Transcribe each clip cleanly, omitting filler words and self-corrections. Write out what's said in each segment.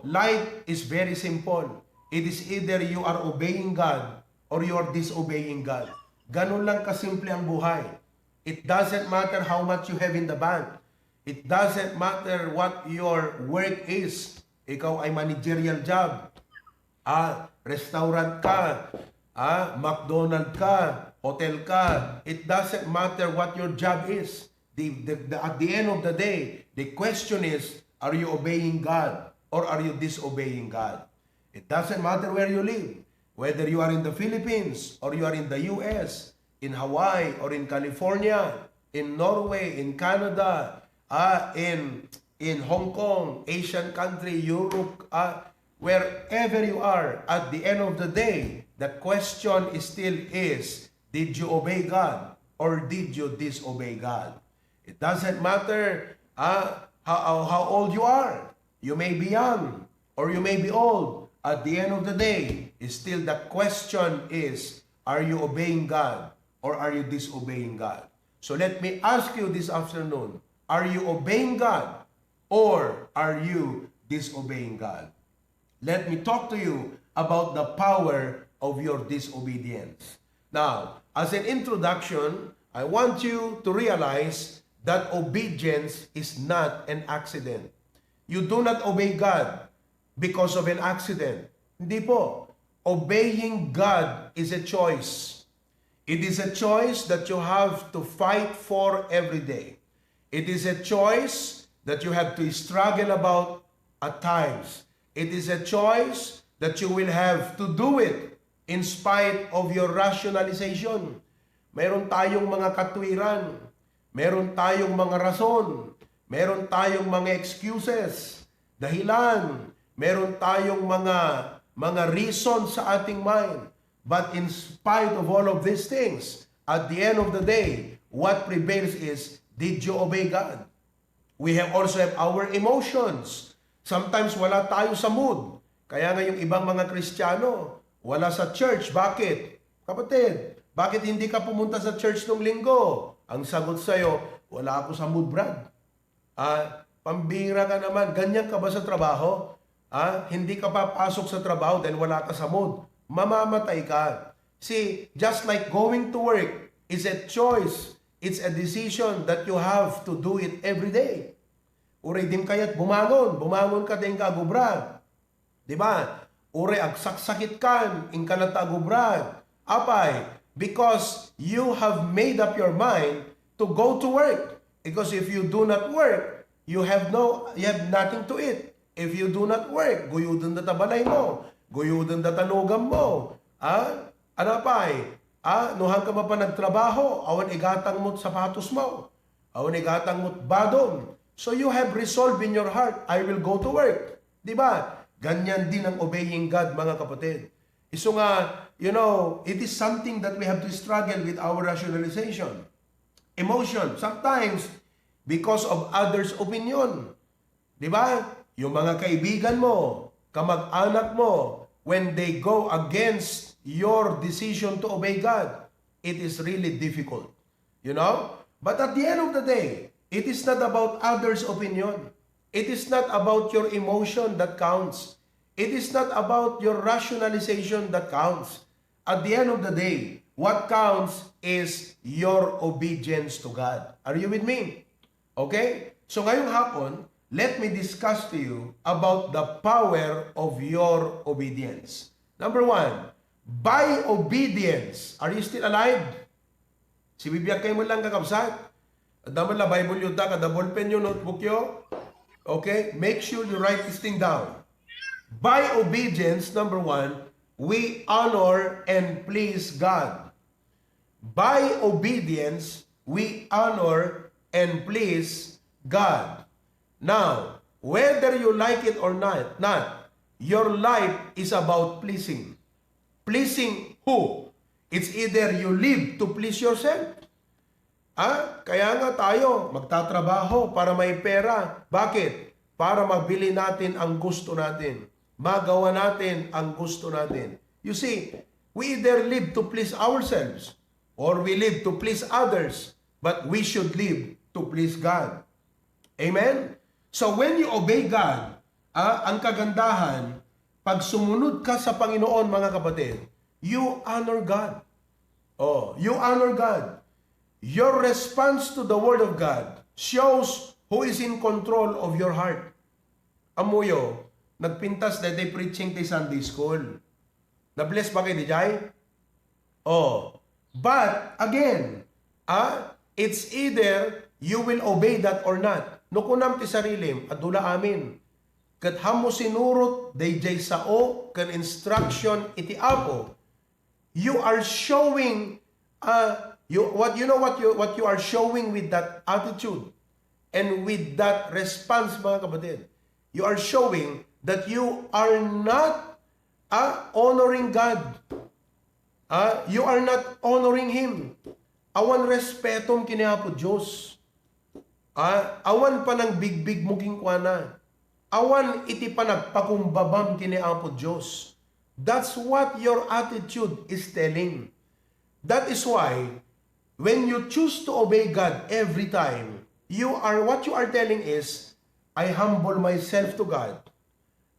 life is very simple. It is either you are obeying God or you are disobeying God. Ganun lang kasimple ang buhay. It doesn't matter how much you have in the bank. It doesn't matter what your work is. Ikaw ay managerial job. Restaurant ka. McDonald's ka. Hotel ka. It doesn't matter what your job is. At the end of the day, the question is, are you obeying God or are you disobeying God? It doesn't matter where you live. Whether you are in the Philippines or you are in the US, in Hawaii or in California, in Norway, in Canada, in Hong Kong, Asian country, Europe, wherever you are, at the end of the day, the question still is, did you obey God or did you disobey God? It doesn't matter how old you are. You may be young or you may be old. At the end of the day, still the question is, are you obeying God or are you disobeying God? So let me ask you this afternoon, are you obeying God or are you disobeying God? Let me talk to you about the power of your disobedience. Now, as an introduction, I want you to realize that obedience is not an accident. You do not obey God because of an accident. Hindi po. Obeying God is a choice. It is a choice that you have to fight for every day. It is a choice that you have to struggle about at times. It is a choice that you will have to do it in spite of your rationalization. Meron tayong mga katwiran. Meron tayong mga rason. Meron tayong mga excuses. Dahilan. Meron tayong mga reason sa ating mind. But in spite of all of these things, at the end of the day, what prevails is, did you obey God? We also have our emotions. Sometimes wala tayo sa mood. Kaya nga yung ibang mga Kristiyano, wala sa church. Bakit? Kapatid, bakit hindi ka pumunta sa church nung linggo? Ang sagot sa'yo, wala ako sa mood, Brad. Pambira ka naman. Ganyan ka ba sa trabaho? Hindi ka papasok sa trabaho dahil wala ka sa mood. Mamamatay ka. See, just like going to work is a choice. It's a decision that you have to do it every day. Uray dim kayat bumangon. Bumangon ka din ka agubra. Diba? Uray agsaksakit kan. Ing ka natagubra. Apay? Because you have made up your mind to go to work. Because if you do not work, you have nothing to eat. If you do not work, guyudon na tabalay mo. Guyudon na tanugam mo. Ano pa nuhang ka pa nagtrabaho, awan igatang mo't sapatos mo. Awan igatang mo't badon. So you have resolved in your heart, I will go to work. Diba? Ganyan din ang obeying God, mga kapatid. So nga, it is something that we have to struggle with our rationalization. Emotion. Sometimes, because of others' opinion. Diba? Yung mga kaibigan mo, kamag-anak mo, when they go against your decision to obey God, it is really difficult. But at the end of the day, it is not about others' opinion. It is not about your emotion that counts. It is not about your rationalization that counts. At the end of the day, what counts is your obedience to God. Are you with me? Okay? So ngayong hapon, let me discuss to you about the power of your obedience. Number 1, by obedience. Are you still alive? Si bibiyag kayo mo lang kakabsat. Daman la Bible yun ta, kada ballpen yung notebook yo. Okay? Make sure you write this thing down. By obedience, number 1, we honor and please God. By obedience, we honor and please God. Now, whether you like it or not, your life is about pleasing. Pleasing who? It's either you live to please yourself. Kaya nga tayo magtatrabaho para may pera. Bakit? Para mabili natin ang gusto natin. Magawa natin ang gusto natin. You see, we either live to please ourselves or we live to please others, but we should live to please God. Amen? So when you obey God, ang kagandahan, pag sumunod ka sa Panginoon, mga kapatid, you honor God. Oh, you honor God. Your response to the Word of God shows who is in control of your heart. Amuyo, nagpintas na day preaching tay Sunday school. Na-bless ba kayo di jay? Oh, but again, it's either you will obey that or not. No kunam ti sarilim, adula amin. Kat hamo sinurot, day jay sao, kan instruction iti apo. You are showing, what you are showing with that attitude and with that response, mga kapatid. You are showing that you are not honoring God. You are not honoring Him. Awan respetom kiniapo Diyos. Awan pa ng bigbig mo kinkwana. Awan iti pa nagpakumbabam kiniapo Diyos. That's what your attitude is telling. That is why, when you choose to obey God every time, what you are telling is, I humble myself to God.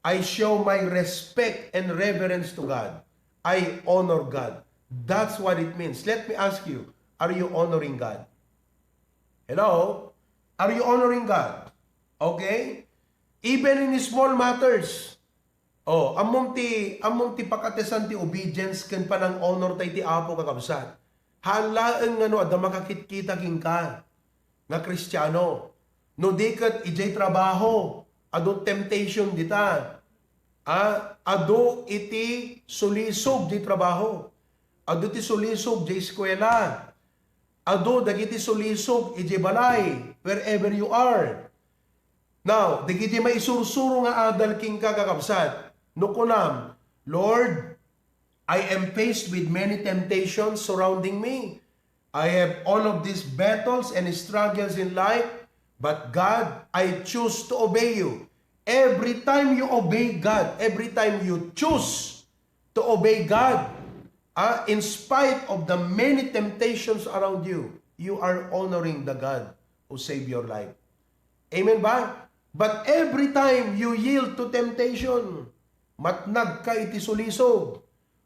I show my respect and reverence to God. I honor God. That's what it means. Let me ask you, are you honoring God? Hello? Are you honoring God? Okay? Even in small matters. Oh, among ti pakatesan ti obedience ken panang honor tay ti Apo kakabsat. Halaeng ngano adda makakit-kita king ka nga Kristiyano. No diket ijay trabaho, adu temptation dita. Adu iti sulisog di trabaho. Adu ti sulisog di eskwela. Adu dagiti sulisog ijay balay wherever you are. Now, dagiti may sursuro nga adal king kakabsat. No kunam, Lord, I am faced with many temptations surrounding me. I have all of these battles and struggles in life, but God, I choose to obey you. Every time you obey God, every time you choose to obey God, in spite of the many temptations around you, you are honoring the God who saved your life. Amen ba? But every time you yield to temptation, matnag ka iti sulisog,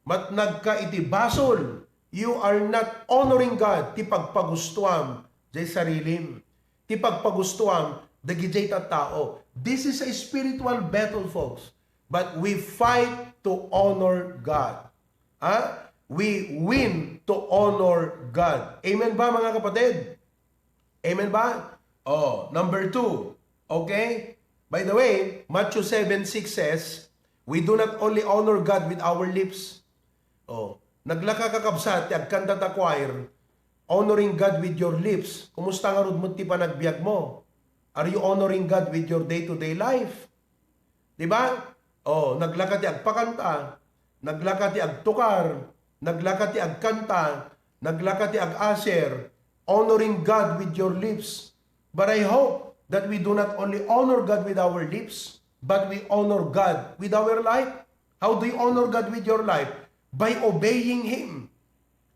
matnag ka iti basol, you are not honoring God, ti pagpagustuam jay sarilim, ti pagpagustuam dagiti tao. This is a spiritual battle, folks. But we fight to honor God. We win to honor God. Amen ba, mga kapatid? Amen ba? Oh, number 2. Okay? By the way, Matthew 7:6 says, we do not only honor God with our lips. Oh, naglaka kakabsat, agkanta ta choir, honoring God with your lips. Kumusta nga rod mo ti panagbiag mo? Are you honoring God with your day-to-day life? Diba? Oh, naglaka ti agpakanta, naglaka ti agtukar, naglaka ti agkanta, naglaka ti agaser, honoring God with your lips. But I hope that we do not only honor God with our lips, but we honor God with our life. How do you honor God with your life? By obeying Him.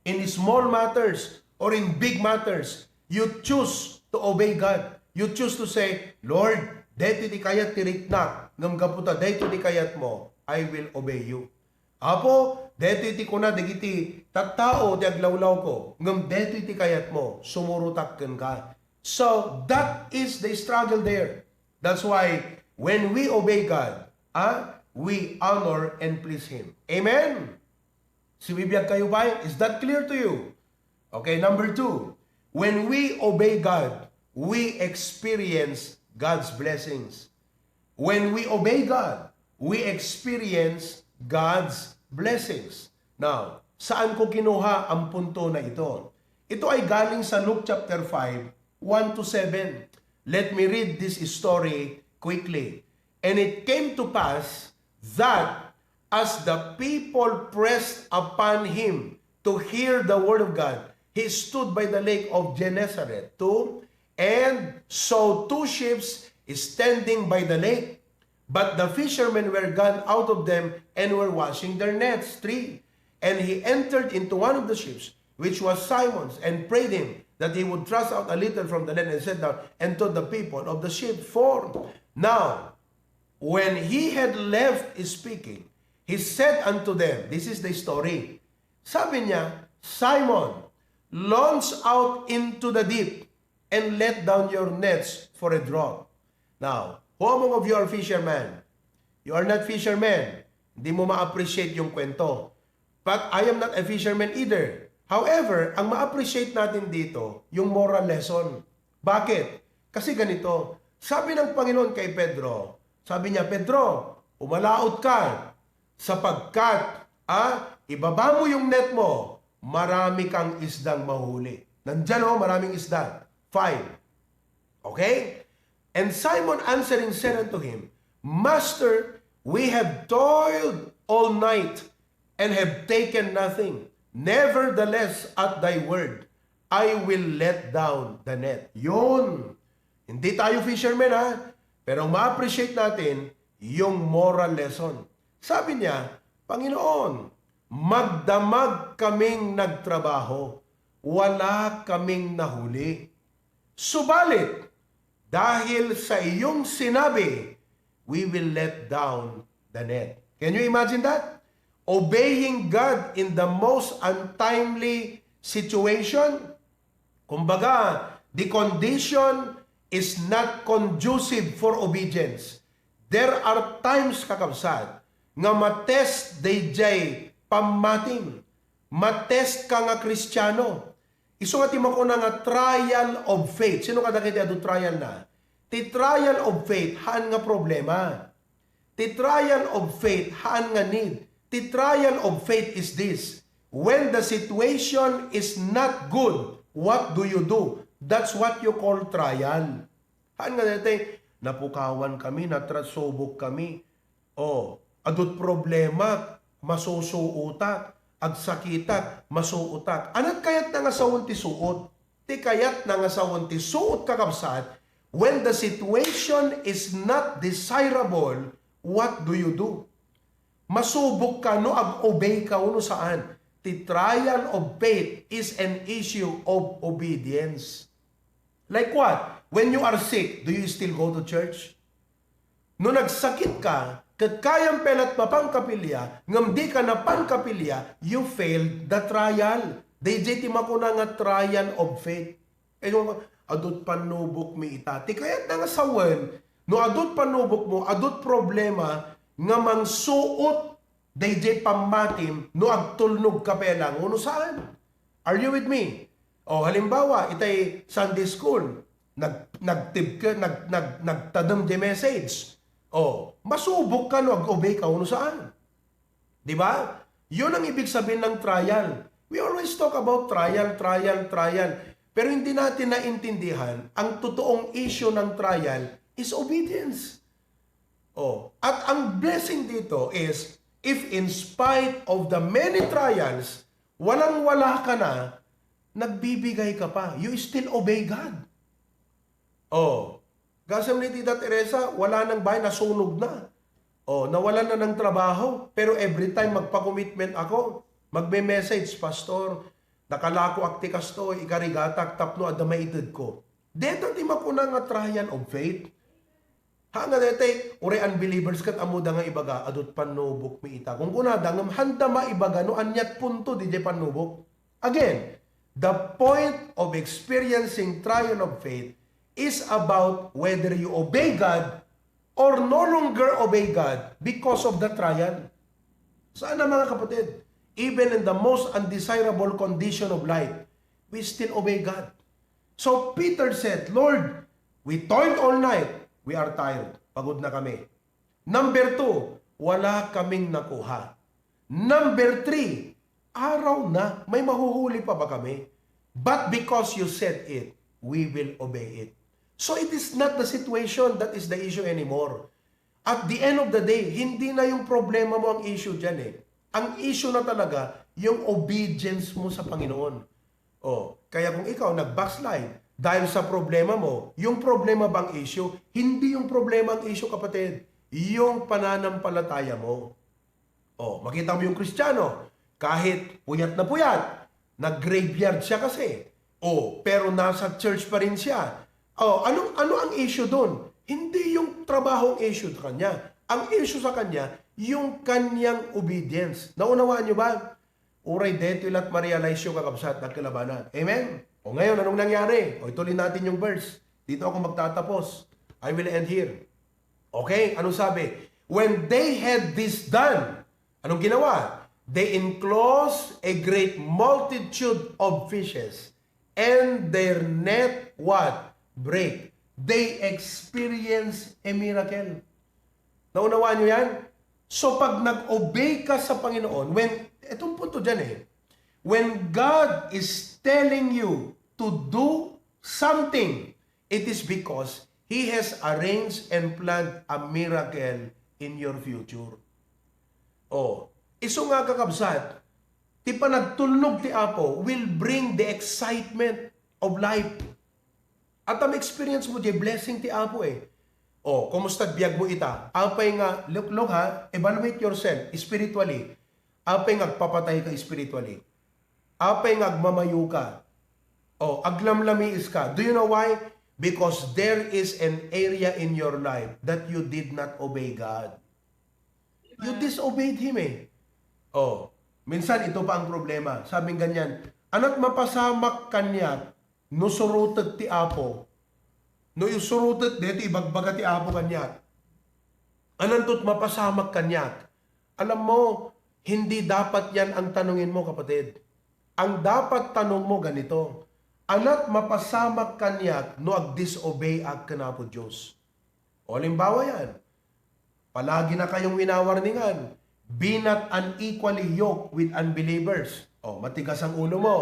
In small matters or in big matters, you choose to obey God. You choose to say, Lord, dito di kayat tiriknak, ngam gaputa, dito di kayat mo, I will obey you. Apo, dito iti kuna, digiti tattao, di aglawlaw ko, ngam dito iti kayat mo, sumurutakkan ka. So, that is the struggle there. That's why, when we obey God, we honor and please Him. Amen? Sibibiyag kayo ba? Is that clear to you? Okay, number 2. When we obey God, we experience God's blessings. When we obey God, we experience God's blessings. Now, saan ko kinuha ang punto na ito? Ito ay galing sa Luke chapter 5, 1-7. Let me read this story quickly. And it came to pass that as the people pressed upon him to hear the word of God, he stood by the lake of Gennesaret 2, and saw 2 ships standing by the lake. But the fishermen were gone out of them and were washing their nets. 3. And he entered into one of the ships, which was Simon's, and prayed him that he would thrust out a little from the land and sat down, and told the people of the ship. 4. Now, when he had left speaking, he said unto them, this is the story. Sabi niya, Simon, launch out into the deep and let down your nets for a draught. Now, who among of you are fishermen? You are not fishermen. Hindi mo ma-appreciate yung kwento. But I am not a fisherman either. However, ang ma-appreciate natin dito, yung moral lesson. Bakit? Kasi ganito, sabi ng Panginoon kay Pedro, sabi niya, Pedro, umalaot ka sapagkat ibaba mo yung net mo, marami kang isdang mahuli. Nandyan maraming isda. 5. Okay? And Simon answering said unto him, Master, we have toiled all night and have taken nothing. Nevertheless, at thy word, I will let down the net. Yun. Hindi tayo fishermen pero ma-appreciate natin yung moral lesson. Sabi niya, Panginoon, magdamag kaming nagtrabaho, wala kaming nahuli. Subalit, dahil sa iyong sinabi, we will let down the net. Can you imagine that? Obeying God in the most untimely situation. Kumbaga, the condition is not conducive for obedience. There are times, kakabsat, nga matest DJ pamating. Matest ka nga Kristiyano. Iso nga timako na nga trial of faith. Sino ka nakita do trial na? Ti trial of faith, haan nga problema. Ti trial of faith, haan nga need. Ti trial of faith is this. When the situation is not good, what do you do? That's what you call trial. Haan nga dati, napukawan kami, natrasubok kami. Adot problema, masusuutak. Agsakitak, masuutak. Anat kayat na nga sawon ti suot? Ti kayat na nga sawon ti suot kakabsat, when the situation is not desirable, what do you do? Masubok ka no, ag-obey ka no saan? The trial of faith is an issue of obedience. Like what? When you are sick, do you still go to church? No nagsakit ka, kat kayang pelat mapangkapilya, ngam di ka na pangkapilya, you failed the trial. DJ timako na nga trial of faith. Adot panubok mi ita. Ti kayat na nga sawen, no adot panubok mo, adot problema, nga mang suot, DJ pamatim, no agtulnog kapelang, no saan? Are you with me? Halimbawa, itay Sunday school, nagtadam di message. Masubok ka no, ag-obey ka no saan? Di ba? Yun ang ibig sabihin ng trial. We always talk about trial. Pero hindi natin naintindihan, ang totoong issue ng trial is obedience. At ang blessing dito is, if in spite of the many trials, walang-wala ka na, nagbibigay ka pa. You still obey God. Gasam ni Tita Teresa, wala nang bahay, nasunog na. Nawalan na ng trabaho. Pero every time magpa-commitment ako, magbe-message, Pastor, nakalako aktikas to, ikarigatak, tapno, adamaitid ko. Dito di makuna nga trial of faith. Nga dete, ure unbelievers kat amuda nga ibaga, adot panubok mi ita. Kung kunada, ngam handa maibaga, no anyat punto, di panubok. Again, the point of experiencing trial of faith is about whether you obey God or no longer obey God because of the trial. Saan na mga kapatid? Even in the most undesirable condition of life, we still obey God. So Peter said, Lord, we toiled all night. We are tired. Pagod na kami. Number 2, wala kaming nakuha. Number 3, araw na, may mahuhuli pa ba kami? But because you said it, we will obey it. So it is not the situation that is the issue anymore. At the end of the day, hindi na yung problema mo ang issue dyan eh. Ang issue na talaga, yung obedience mo sa Panginoon. Kaya kung ikaw nag-backslide dahil sa problema mo, yung problema bang issue? Hindi yung problema ang issue, kapatid. Yung pananampalataya mo. Makita mo yung Kristiyano, kahit puyat na puyat, nag-graveyard siya kasi. Pero nasa church pa rin siya. Ano ang issue doon? Hindi yung trabaho ang issue sa kanya. Ang issue sa kanya, yung kanyang obedience. Naunawaan nyo ba? Uray deto ilat ma-realize yung kakabsat na kilabanan. Amen? O ngayon, anong nangyari? O ituloy natin yung verse. Dito ako magtatapos. I will end here. Okay, anong sabi? When they had this done, anong ginawa? They enclosed a great multitude of fishes, and their net what? Break. They experienced a miracle. Naunawaan nyo yan? So pag nag-obey ka sa Panginoon, etong punto dyan when God is telling you to do something, it is because He has arranged and planned a miracle in your future. Iso nga kakabsat, ti pa nagtulnog ti Apo will bring the excitement of life. At ang experience mo di blessing ti Apo kumusta biyag mo ita? Apay nga, look ha, evaluate yourself spiritually. Apay nga agpapatay ka spiritually. Apay nga agmamayo ka. Aglamlamiis ka. Do you know why? Because there is an area in your life that you did not obey God. You disobeyed Him minsan ito pa ang problema. Sabing ganyan, anak mapasamak kanyak, no surutet ti Apo. No isurutet dito ibagbaga ti Apo kanyak. Anantot mapasamak kanyak. Alam mo, hindi dapat yan ang tanungin mo, kapatid. Ang dapat tanong mo ganito, anak mapasamak kanyak no ag-disobey ag kanapo Diyos. Halimbawa yan, palagi na kayong winawarningan, be not unequally yoked with unbelievers. Matigas ang ulo mo.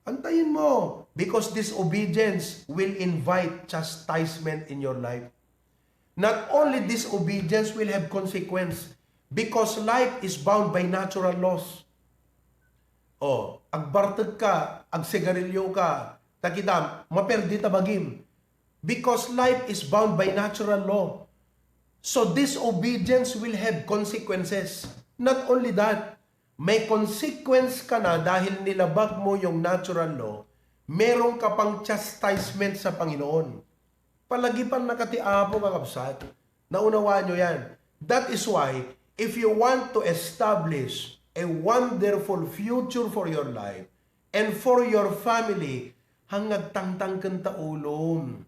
Antayin mo. Because disobedience will invite chastisement in your life. Not only disobedience will have consequence, because life is bound by natural laws. Agbartag ka, agsigarilyo ka, takidam, maperdi tabagim. Because life is bound by natural law. So disobedience will have consequences. Not only that, may consequence ka na dahil nilabag mo yung natural law, meron ka pang chastisement sa Panginoon. Palagipan na katiapo kakabsat. Naunawaan nyo yan. That is why, if you want to establish a wonderful future for your life and for your family, hangag tangtang kanta ulom.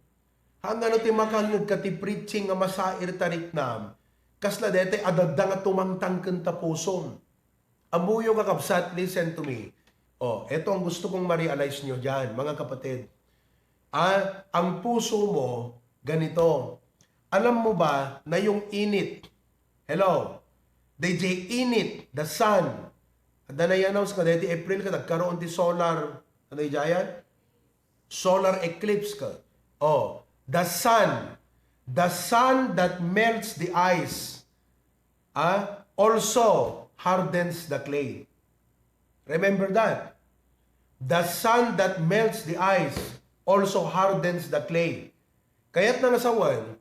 Hanggang ti makangag kati preaching nga masair tariknam, kasla dete adadang at tumangtang kanta pusom. Amuyo kakabsat, listen to me. Ito ang gusto kong ma-realize nyo dyan, mga kapatid. Ang puso mo, ganito. Alam mo ba na yung init, DJ init, the sun, ada na i-announce ka, dito April ka, nagkaroon di solar, ano yan? Solar eclipse ka. The sun that melts the ice, also hardens the clay. Remember that. The sun that melts the ice also hardens the clay. Kaya't na nasawan,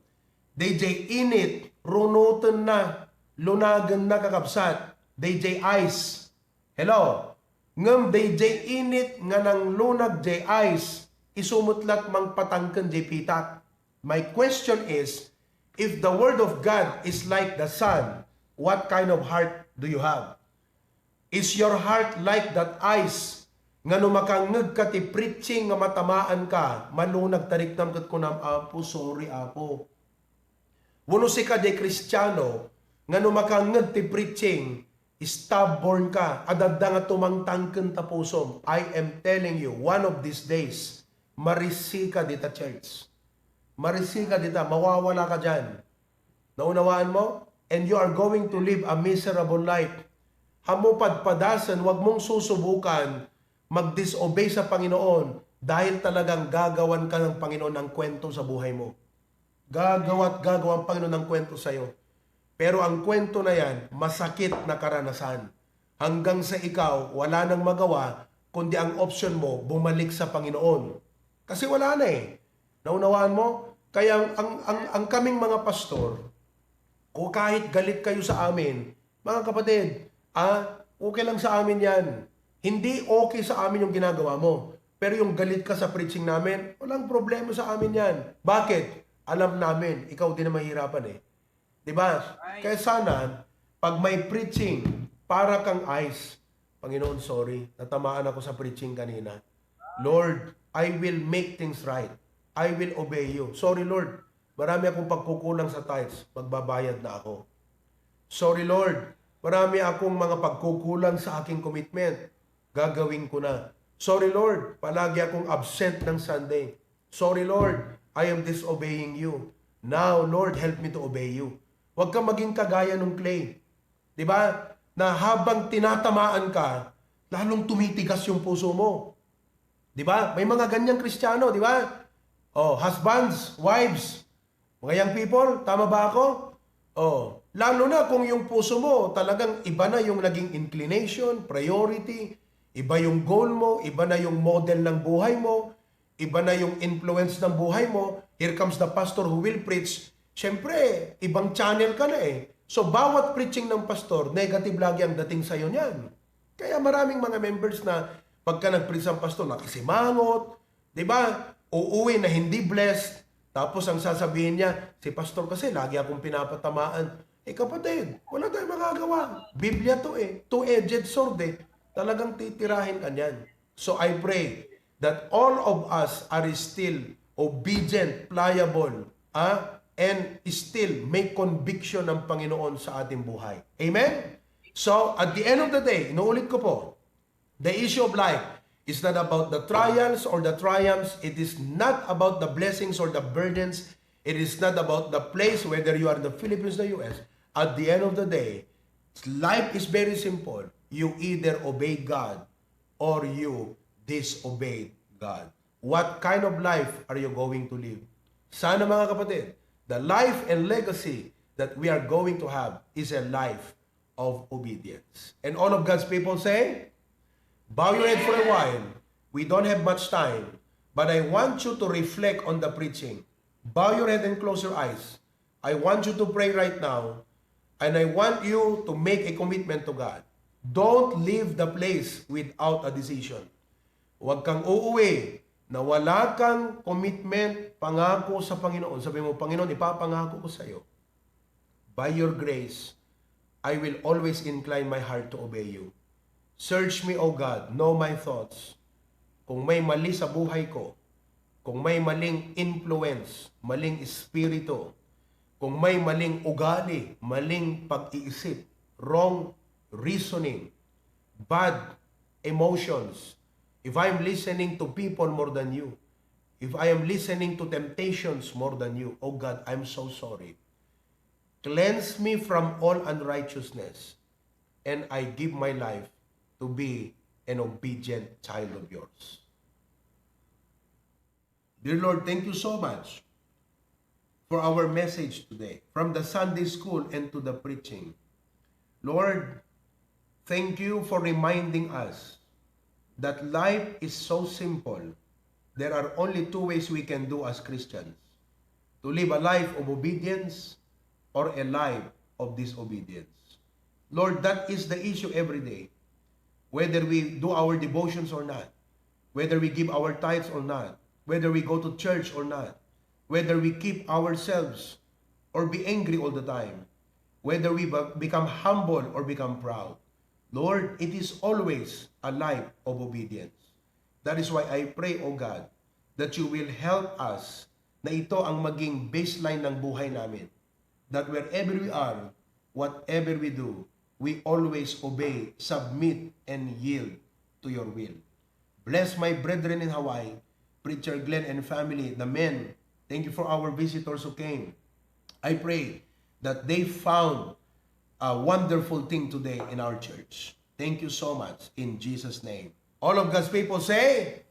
DJ init, runutan na, lunagan na kakabsat, DJ ice. Ngam DJ init nga nang lunag DJ ice, isumutlat mang patangkan DJ pitak. My question is, if the word of God is like the sun, what kind of heart do you have? Is your heart like that ice nga numakangag ka ti preaching nga matamaan ka, malunag tariktam kat kunam, Apo, sorry Apo. Wano si ka di Kristiyano nga numakangag ti preaching, stubborn ka, adadda nga tumangtangken ta pusom. I am telling you, one of these days, marisi ka dita church. Marisi ka dita, mawawala ka dyan. Naunawaan mo? And you are going to live a miserable life. Hamupadpadasan, wag mong susubukan mag-disobey sa Panginoon dahil talagang gagawan ka ng Panginoon ng kwento sa buhay mo. Gagawa ang Panginoon ng kwento sa iyo. Pero ang kwento na yan, masakit na karanasan. Hanggang sa ikaw, wala nang magawa, kundi ang option mo, bumalik sa Panginoon. Kasi wala na Naunawaan mo? Kaya ang kaming mga pastor, o kahit galit kayo sa amin, mga kapatid, okay lang sa amin yan. Hindi okay sa amin yung ginagawa mo. Pero yung galit ka sa preaching namin, walang problema sa amin yan. Bakit? Alam namin, ikaw din na mahirapan Di ba? Kaya sana, pag may preaching, para kang ice. Panginoon, sorry, natamaan ako sa preaching kanina. Lord, I will make things right. I will obey you. Sorry, Lord, marami akong pagkukulang sa tithes. Magbabayad na ako. Sorry, Lord, marami akong mga pagkukulang sa aking commitment. Gagawin ko na. Sorry, Lord, palagi akong absent ng Sunday. Sorry, Lord, I am disobeying you. Now, Lord, help me to obey you. Huwag kang maging kagaya ng clay. Di ba? Na habang tinatamaan ka, lalong tumitigas yung puso mo. Di ba? May mga ganyang Kristiyano, di ba? Oh, husbands, wives, mga young people, tama ba ako? Oh, lalo na kung yung puso mo talagang iba na yung naging inclination, priority, iba yung goal mo, iba na yung model ng buhay mo, iba na yung influence ng buhay mo. Here comes the pastor who will preach. Siyempre, ibang channel ka na eh. So, bawat preaching ng pastor, negative lagi ang dating sa'yo niyan. Kaya maraming mga members na pagka nag-preach ang pastor, nakasimangot, di ba? Uuwi na hindi blessed. Tapos ang sasabihin niya, si pastor kasi lagi akong pinapatamaan. Eh kapatid, wala tayong magagawa. Biblia to eh. Two-edged sword eh. Talagang titirahin ka niyan. So I pray that all of us are still obedient, pliable, and still make conviction ng Panginoon sa ating buhay. Amen? So, at the end of the day, inuulit ko po, the issue of life is not about the trials or the triumphs. It is not about the blessings or the burdens. It is not about the place, whether you are in the Philippines or the U.S. At the end of the day, life is very simple. You either obey God or you disobey God. What kind of life are you going to live? Sana mga kapatid, the life and legacy that we are going to have is a life of obedience. And all of God's people say, bow your head for a while. We don't have much time, but I want you to reflect on the preaching. Bow your head and close your eyes. I want you to pray right now, and I want you to make a commitment to God. Don't leave the place without a decision. Huwag kang uuwi na wala kang commitment, pangako sa Panginoon. Sabi mo, Panginoon, ipapangako ko sa iyo. By your grace, I will always incline my heart to obey you. Search me, O God, know my thoughts. Kung may mali sa buhay ko, kung may maling influence, maling espiritu, kung may maling ugali, maling pag-iisip, wrong reasoning, bad emotions, if I'm listening to people more than you, if I am listening to temptations more than you, oh God, I'm so sorry. Cleanse me from all unrighteousness, and I give my life to be an obedient child of yours. Dear Lord, thank you so much for our message today, from the Sunday school and to the preaching. Lord, thank you for reminding us that life is so simple. There are only two ways we can do as Christians: to live a life of obedience or a life of disobedience. Lord, that is the issue every day. Whether we do our devotions or not, whether we give our tithes or not, whether we go to church or not, whether we keep ourselves or be angry all the time, whether we become humble or become proud. Lord, it is always a life of obedience. That is why I pray, O God, that you will help us na ito ang maging baseline ng buhay namin. That wherever we are, whatever we do, we always obey, submit, and yield to your will. Bless my brethren in Hawaii, Preacher Glenn and family, the men. Thank you for our visitors who came. I pray that they found a wonderful thing today in our church. Thank you so much in Jesus' name. All of God's people say,